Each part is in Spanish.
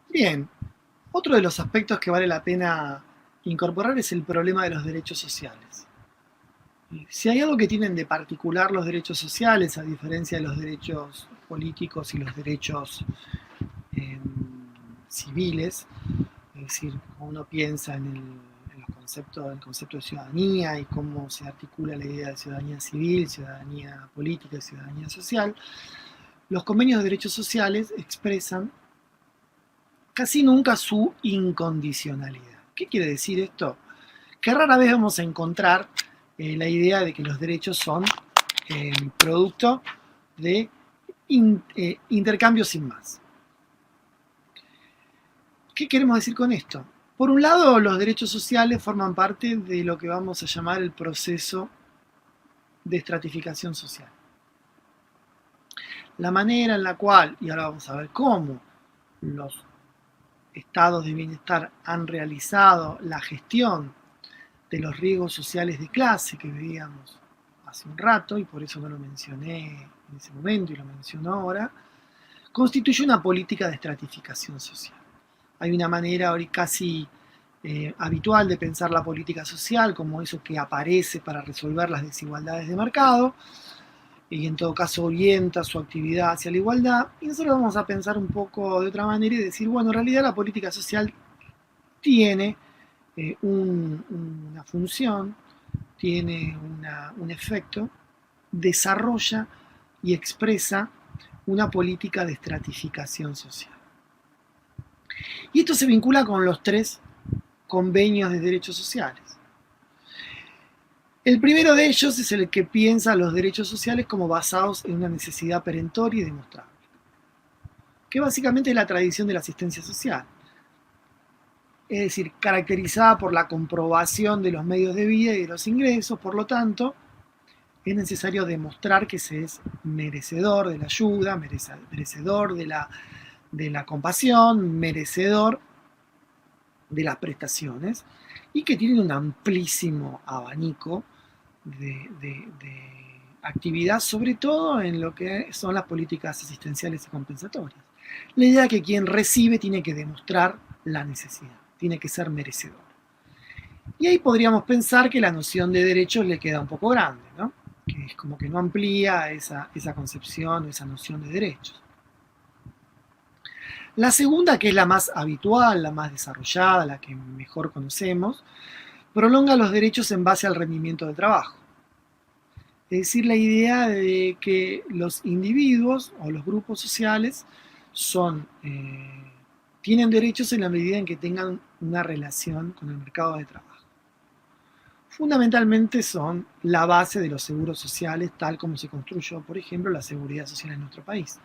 Bien, otro de los aspectos que vale la pena incorporar es el problema de los derechos sociales. Si hay algo que tienen de particular los derechos sociales, a diferencia de los derechos políticos y los derechos eh, civiles, es decir, como uno piensa en los conceptos, el concepto de ciudadanía y cómo se articula la idea de ciudadanía civil, ciudadanía política y ciudadanía social, los convenios de derechos sociales expresan casi nunca su incondicionalidad. ¿Qué quiere decir esto? Que rara vez vamos a encontrar la idea de que los derechos son producto de intercambio sin más. ¿Qué queremos decir con esto? Por un lado, los derechos sociales forman parte de lo que vamos a llamar el proceso de estratificación social. La manera en la cual, y ahora vamos a ver cómo, los estados de bienestar han realizado la gestión de los riesgos sociales de clase que veíamos hace un rato, y por eso no lo mencioné en ese momento y lo menciono ahora, constituye una política de estratificación social. Hay una manera ahora casi habitual de pensar la política social como eso que aparece para resolver las desigualdades de mercado y en todo caso orienta su actividad hacia la igualdad. Y nosotros vamos a pensar un poco de otra manera y decir, bueno, en realidad la política social tiene una función, tiene un efecto, desarrolla y expresa una política de estratificación social. Y esto se vincula con los tres convenios de derechos sociales. El primero de ellos es el que piensa los derechos sociales como basados en una necesidad perentoria y demostrable, que básicamente es la tradición de la asistencia social, es decir, caracterizada por la comprobación de los medios de vida y de los ingresos. Por lo tanto, es necesario demostrar que se es merecedor de la ayuda, merecedor de la compasión, merecedor de las prestaciones, y que tienen un amplísimo abanico de actividad, sobre todo en lo que son las políticas asistenciales y compensatorias. La idea es que quien recibe tiene que demostrar la necesidad, tiene que ser merecedor. Y ahí podríamos pensar que la noción de derechos le queda un poco grande, ¿no? Que es como que no amplía esa concepción o esa noción de derechos. La segunda, que es la más habitual, la más desarrollada, la que mejor conocemos, prolonga los derechos en base al rendimiento del trabajo. Es decir, la idea de que los individuos o los grupos sociales tienen derechos en la medida en que tengan una relación con el mercado de trabajo. Fundamentalmente son la base de los seguros sociales, tal como se construyó, por ejemplo, la seguridad social en nuestro país.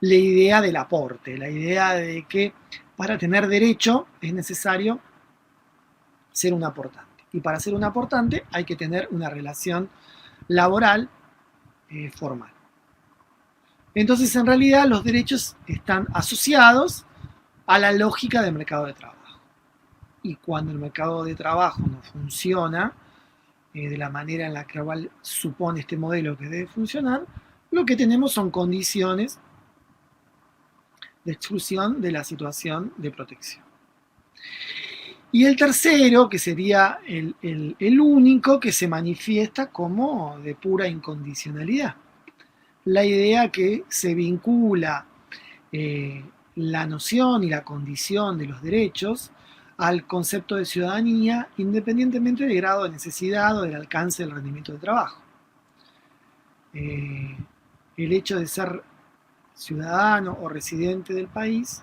La idea del aporte, la idea de que para tener derecho es necesario ser un aportante. Y para ser un aportante hay que tener una relación laboral formal. Entonces, en realidad, los derechos están asociados a la lógica del mercado de trabajo. Y cuando el mercado de trabajo no funciona de la manera en la que supone este modelo que debe funcionar, lo que tenemos son condiciones de exclusión de la situación de protección. Y el tercero, que sería el único, que se manifiesta como de pura incondicionalidad. La idea que se vincula la noción y la condición de los derechos al concepto de ciudadanía, independientemente del grado de necesidad o del alcance del rendimiento del trabajo. El hecho de ser ciudadano o residente del país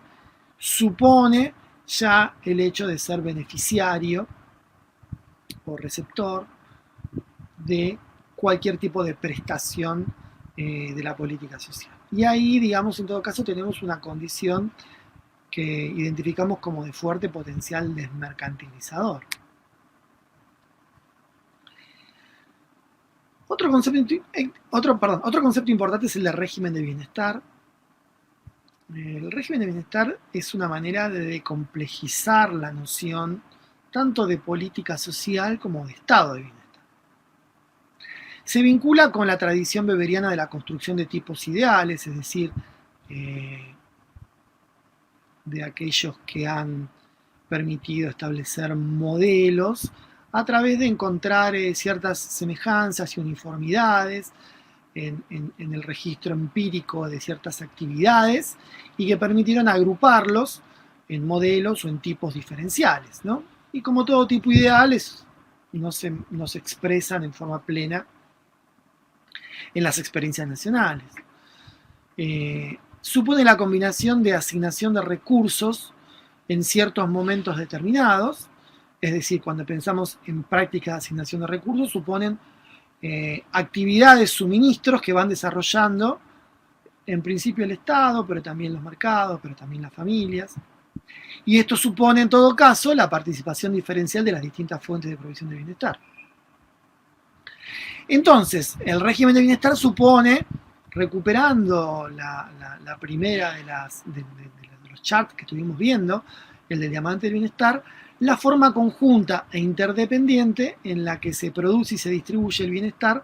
supone ya el hecho de ser beneficiario o receptor de cualquier tipo de prestación de la política social. Y ahí, digamos, en todo caso tenemos una condición que identificamos como de fuerte potencial desmercantilizador. Otro concepto importante es el de régimen de bienestar. El régimen de bienestar es una manera de complejizar la noción tanto de política social como de estado de bienestar. Se vincula con la tradición weberiana de la construcción de tipos ideales, es decir, de aquellos que han permitido establecer modelos a través de encontrar ciertas semejanzas y uniformidades en el registro empírico de ciertas actividades y que permitieron agruparlos en modelos o en tipos diferenciales, ¿no? Y como todo tipo ideales, no se expresan en forma plena en las experiencias nacionales. Supone la combinación de asignación de recursos en ciertos momentos determinados, es decir, cuando pensamos en prácticas de asignación de recursos, suponen actividades, suministros que van desarrollando en principio el Estado, pero también los mercados, pero también las familias. Y esto supone en todo caso la participación diferencial de las distintas fuentes de provisión de bienestar. Entonces, el régimen de bienestar supone, recuperando la primera de los charts que estuvimos viendo, el del diamante del bienestar, la forma conjunta e interdependiente en la que se produce y se distribuye el bienestar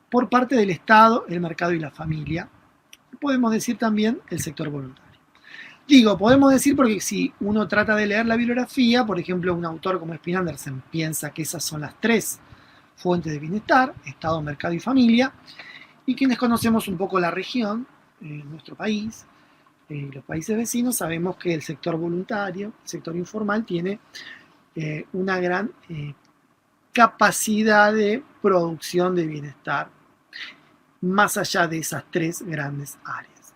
por parte del Estado, el mercado y la familia. Podemos decir también el sector voluntario. Digo, podemos decir porque si uno trata de leer la bibliografía, por ejemplo, un autor como Spin Anderson piensa que esas son las tres fuentes de bienestar, Estado, mercado y familia, y quienes conocemos un poco la región, nuestro país, los países vecinos, sabemos que el sector voluntario, el sector informal, tiene una gran capacidad de producción de bienestar más allá de esas tres grandes áreas,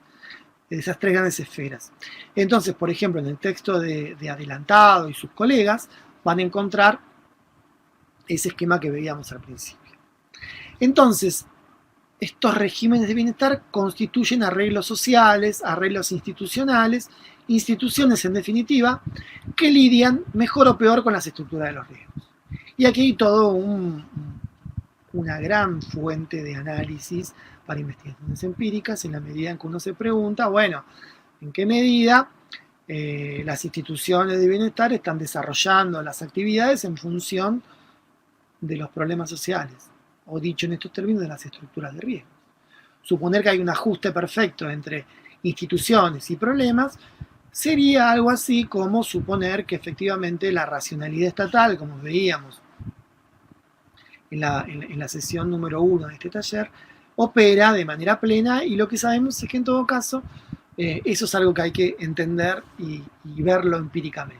de esas tres grandes esferas. Entonces, por ejemplo, en el texto de Adelantado y sus colegas van a encontrar ese esquema que veíamos al principio. Entonces, estos regímenes de bienestar constituyen arreglos sociales, arreglos institucionales, instituciones en definitiva, que lidian mejor o peor con las estructuras de los riesgos. Y aquí hay todo una gran fuente de análisis para investigaciones empíricas en la medida en que uno se pregunta, bueno, ¿en qué medida las instituciones de bienestar están desarrollando las actividades en función de los problemas sociales? O dicho en estos términos, de las estructuras de riesgo. Suponer que hay un ajuste perfecto entre instituciones y problemas sería algo así como suponer que efectivamente la racionalidad estatal, como veíamos en la sesión número 1 de este taller, opera de manera plena, y lo que sabemos es que en todo caso eso es algo que hay que entender y verlo empíricamente.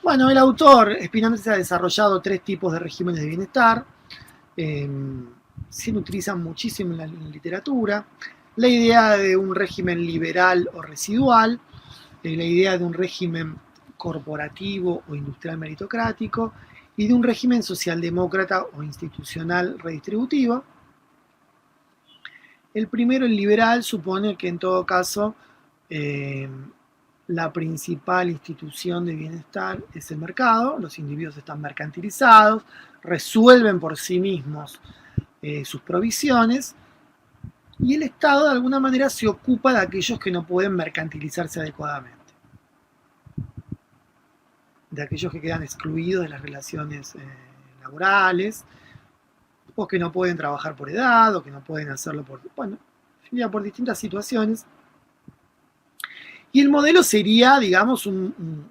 Bueno, el autor Spinazzi ha desarrollado tres tipos de regímenes de bienestar. Se utilizan muchísimo en la literatura. La idea de un régimen liberal o residual, la idea de un régimen corporativo o industrial meritocrático y de un régimen socialdemócrata o institucional redistributivo. El primero, el liberal, supone que en todo caso la principal institución de bienestar es el mercado, los individuos están mercantilizados, resuelven por sí mismos sus provisiones, y el Estado de alguna manera se ocupa de aquellos que no pueden mercantilizarse adecuadamente, de aquellos que quedan excluidos de las relaciones laborales, o que no pueden trabajar por edad, o que no pueden hacerlo por distintas situaciones. Y el modelo sería, digamos, un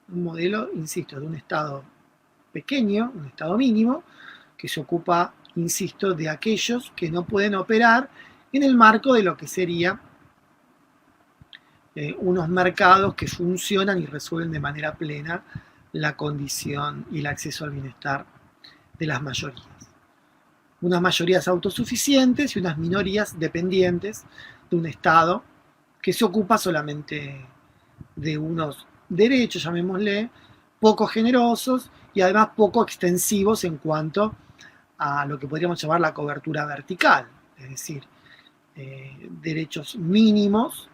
modelo, insisto, de un Estado pequeño, un Estado mínimo, que se ocupa, insisto, de aquellos que no pueden operar en el marco de lo que sería unos mercados que funcionan y resuelven de manera plena la condición y el acceso al bienestar de las mayorías. Unas mayorías autosuficientes y unas minorías dependientes de un Estado que se ocupa solamente de unos derechos, llamémosle, poco generosos y además poco extensivos en cuanto a lo que podríamos llamar la cobertura vertical, es decir, derechos mínimos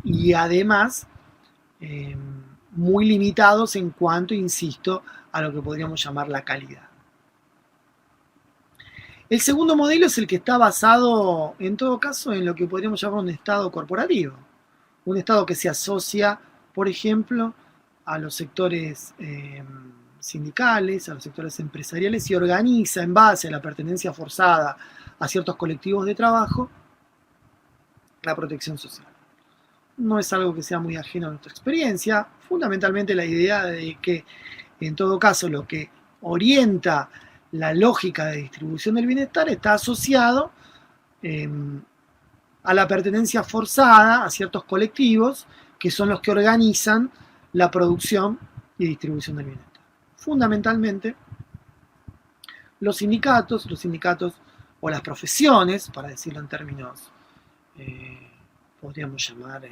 y además muy limitados en cuanto, insisto, a lo que podríamos llamar la calidad. El segundo modelo es el que está basado, en todo caso, en lo que podríamos llamar un Estado corporativo. Un Estado que se asocia, por ejemplo, a los sectores sindicales, a los sectores empresariales, y organiza en base a la pertenencia forzada a ciertos colectivos de trabajo la protección social. no es algo que sea muy ajeno a nuestra experiencia. Fundamentalmente la idea de que, en todo caso, lo que orienta la lógica de distribución del bienestar está asociado eh, a la pertenencia forzada a ciertos colectivos que son los que organizan la producción y distribución del bienestar. Fundamentalmente, los sindicatos o las profesiones, para decirlo en términos, podríamos llamar,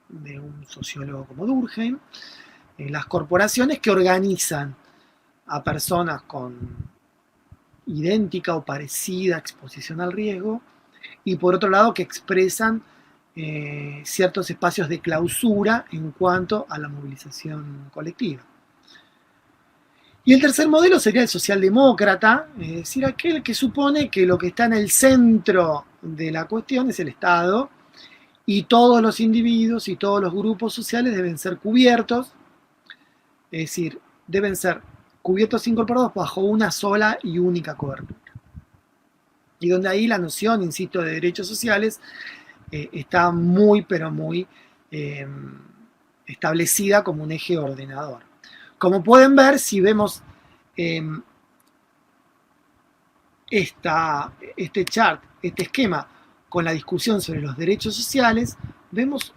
de un sociólogo como Durkheim, las corporaciones que organizan a personas con idéntica o parecida exposición al riesgo, y por otro lado que expresan ciertos espacios de clausura en cuanto a la movilización colectiva. Y el tercer modelo sería el socialdemócrata, es decir, aquel que supone que lo que está en el centro de la cuestión es el Estado y todos los individuos y todos los grupos sociales deben ser cubiertos, es decir, deben ser cubiertos e incorporados bajo una sola y única cobertura. Y donde ahí la noción, insisto, de derechos sociales está muy, pero muy establecida como un eje ordenador. Como pueden ver, si vemos este chart, este esquema, con la discusión sobre los derechos sociales, vemos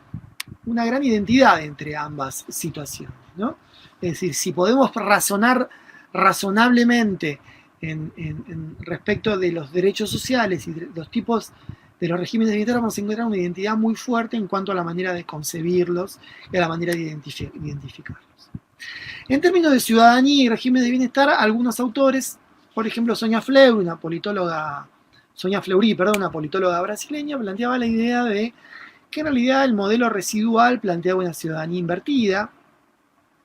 una gran identidad entre ambas situaciones, ¿no? Es decir, si podemos razonar razonablemente respecto de los derechos sociales y de los tipos de los regímenes de bienestar, vamos a encontrar una identidad muy fuerte en cuanto a la manera de concebirlos y a la manera de identificarlos. En términos de ciudadanía y régimen de bienestar, algunos autores, por ejemplo Sonia Fleury, una politóloga brasileña, planteaba la idea de que en realidad el modelo residual planteaba una ciudadanía invertida,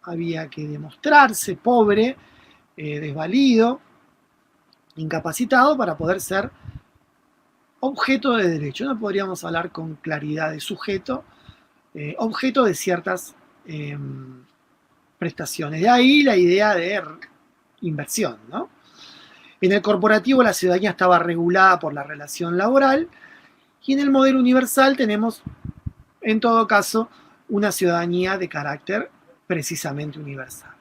había que demostrarse pobre, desvalido, incapacitado para poder ser objeto de derecho. No podríamos hablar con claridad de sujeto, objeto de ciertas prestaciones. De ahí la idea de inversión, ¿no? En el corporativo la ciudadanía estaba regulada por la relación laboral y en el modelo universal tenemos, en todo caso, una ciudadanía de carácter precisamente universal.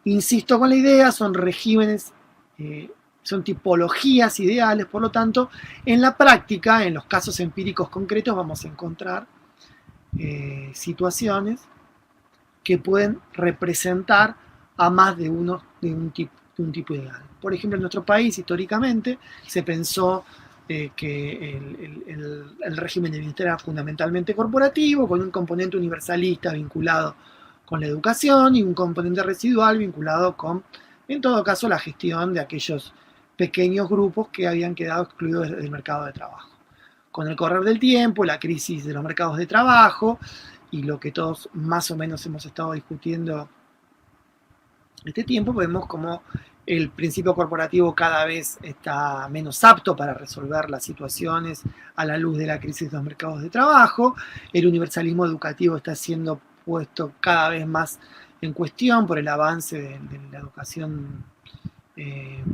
Insisto con la idea, son regímenes, son tipologías ideales, por lo tanto, en la práctica, en los casos empíricos concretos, vamos a encontrar situaciones que pueden representar a más de un tipo ideal. Por ejemplo, en nuestro país, históricamente, se pensó que el régimen de bienestar era fundamentalmente corporativo, con un componente universalista vinculado con la educación y un componente residual vinculado con, en todo caso, la gestión de aquellos pequeños grupos que habían quedado excluidos del mercado de trabajo. Con el correr del tiempo, la crisis de los mercados de trabajo y lo que todos más o menos hemos estado discutiendo este tiempo, vemos como el principio corporativo cada vez está menos apto para resolver las situaciones a la luz de la crisis de los mercados de trabajo, el universalismo educativo está siendo puesto cada vez más en cuestión por el avance de la educación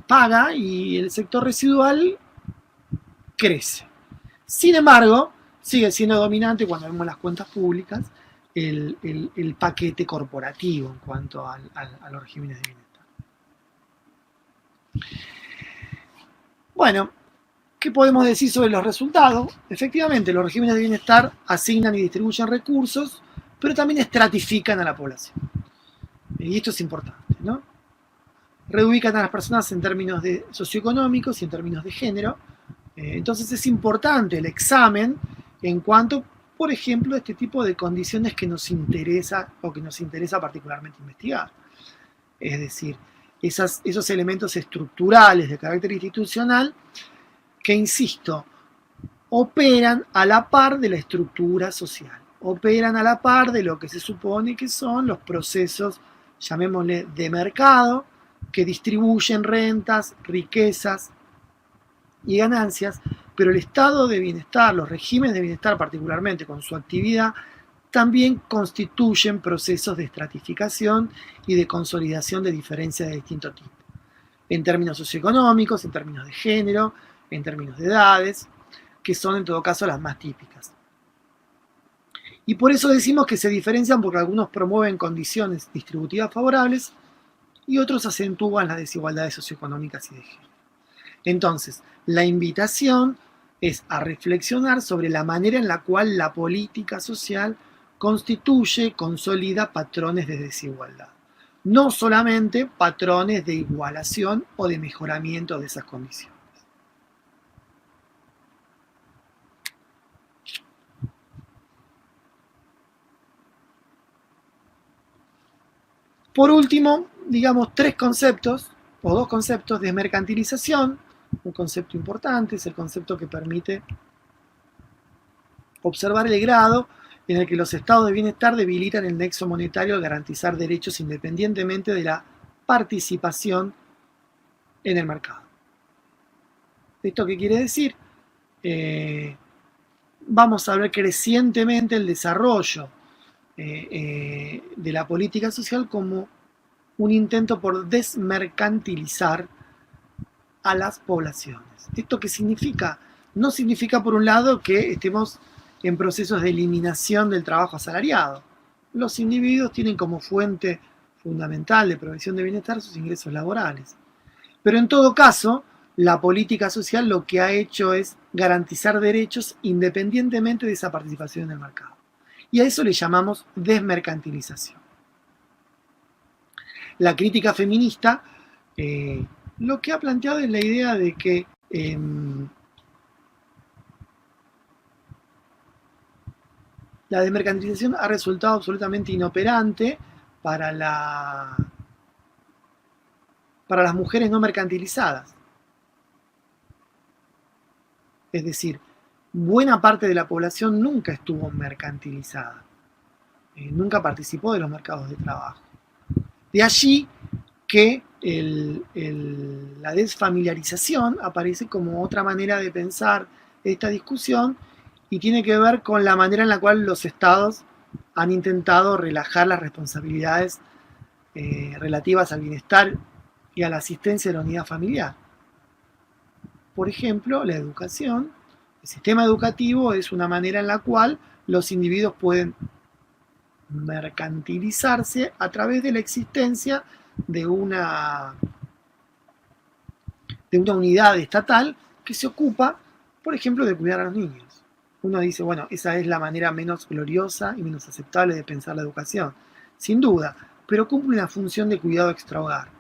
paga y el sector residual crece. Sin embargo, sigue siendo dominante cuando vemos las cuentas públicas el paquete corporativo en cuanto a los regímenes de bienestar. Bueno, ¿qué podemos decir sobre los resultados? Efectivamente, los regímenes de bienestar asignan y distribuyen recursos, pero también estratifican a la población. Y esto es importante, ¿no? Reubican a las personas en términos de socioeconómicos y en términos de género. Entonces es importante el examen en cuanto, por ejemplo, a este tipo de condiciones que nos interesa o que nos interesa particularmente investigar. Es decir, esos elementos estructurales de carácter institucional que, insisto, operan a la par de la estructura social, operan a la par de lo que se supone que son los procesos, llamémosle, de mercado, que distribuyen rentas, riquezas y ganancias, pero el estado de bienestar, los regímenes de bienestar particularmente con su actividad, también constituyen procesos de estratificación y de consolidación de diferencias de distinto tipo, en términos socioeconómicos, en términos de género, en términos de edades, que son en todo caso las más típicas. Y por eso decimos que se diferencian porque algunos promueven condiciones distributivas favorables y otros acentúan las desigualdades socioeconómicas y de género. Entonces, la invitación es a reflexionar sobre la manera en la cual la política social constituye, consolida patrones de desigualdad, no solamente patrones de igualación o de mejoramiento de esas condiciones. Por último, digamos tres conceptos o dos conceptos: desmercantilización, un concepto importante, es el concepto que permite observar el grado en el que los estados de bienestar debilitan el nexo monetario al garantizar derechos independientemente de la participación en el mercado. ¿Esto qué quiere decir? Vamos a ver crecientemente el desarrollo de la política social como un intento por desmercantilizar a las poblaciones. ¿Esto qué significa? No significa, por un lado, que estemos en procesos de eliminación del trabajo asalariado. Los individuos tienen como fuente fundamental de provisión de bienestar sus ingresos laborales. Pero en todo caso, la política social lo que ha hecho es garantizar derechos independientemente de esa participación en el mercado. Y a eso le llamamos desmercantilización. La crítica feminista lo que ha planteado es la idea de que la desmercantilización ha resultado absolutamente inoperante para las mujeres no mercantilizadas. Es decir, buena parte de la población nunca estuvo mercantilizada, nunca participó de los mercados de trabajo. De allí que la desfamiliarización aparece como otra manera de pensar esta discusión y tiene que ver con la manera en la cual los estados han intentado relajar las responsabilidades relativas al bienestar y a la asistencia de la unidad familiar. Por ejemplo, la educación, el sistema educativo es una manera en la cual los individuos pueden mercantilizarse a través de la existencia de una unidad estatal que se ocupa, por ejemplo, de cuidar a los niños. Uno dice, bueno, esa es la manera menos gloriosa y menos aceptable de pensar la educación, sin duda, pero cumple una función de cuidado extrahogar.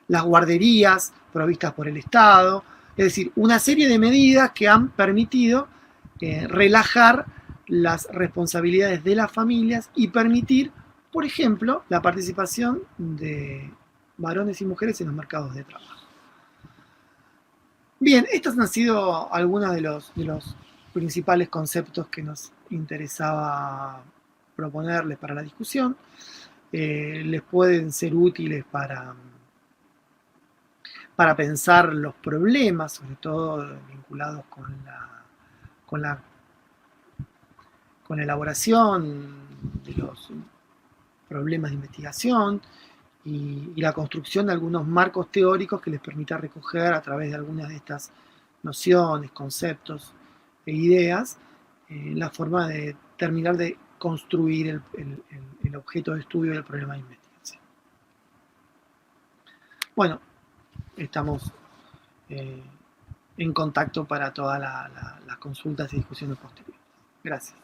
Las guarderías provistas por el Estado, es decir, una serie de medidas que han permitido relajar las responsabilidades de las familias y permitir, por ejemplo, la participación de varones y mujeres en los mercados de trabajo. Bien, estos han sido algunos de los principales conceptos que nos interesaba proponerles para la discusión. Les pueden ser útiles para pensar los problemas, sobre todo vinculados con la elaboración de los problemas de investigación y la construcción de algunos marcos teóricos que les permita recoger a través de algunas de estas nociones, conceptos e ideas la forma de terminar de construir el objeto de estudio del problema de investigación. Bueno, estamos en contacto para todas las consultas y discusiones posteriores. Gracias.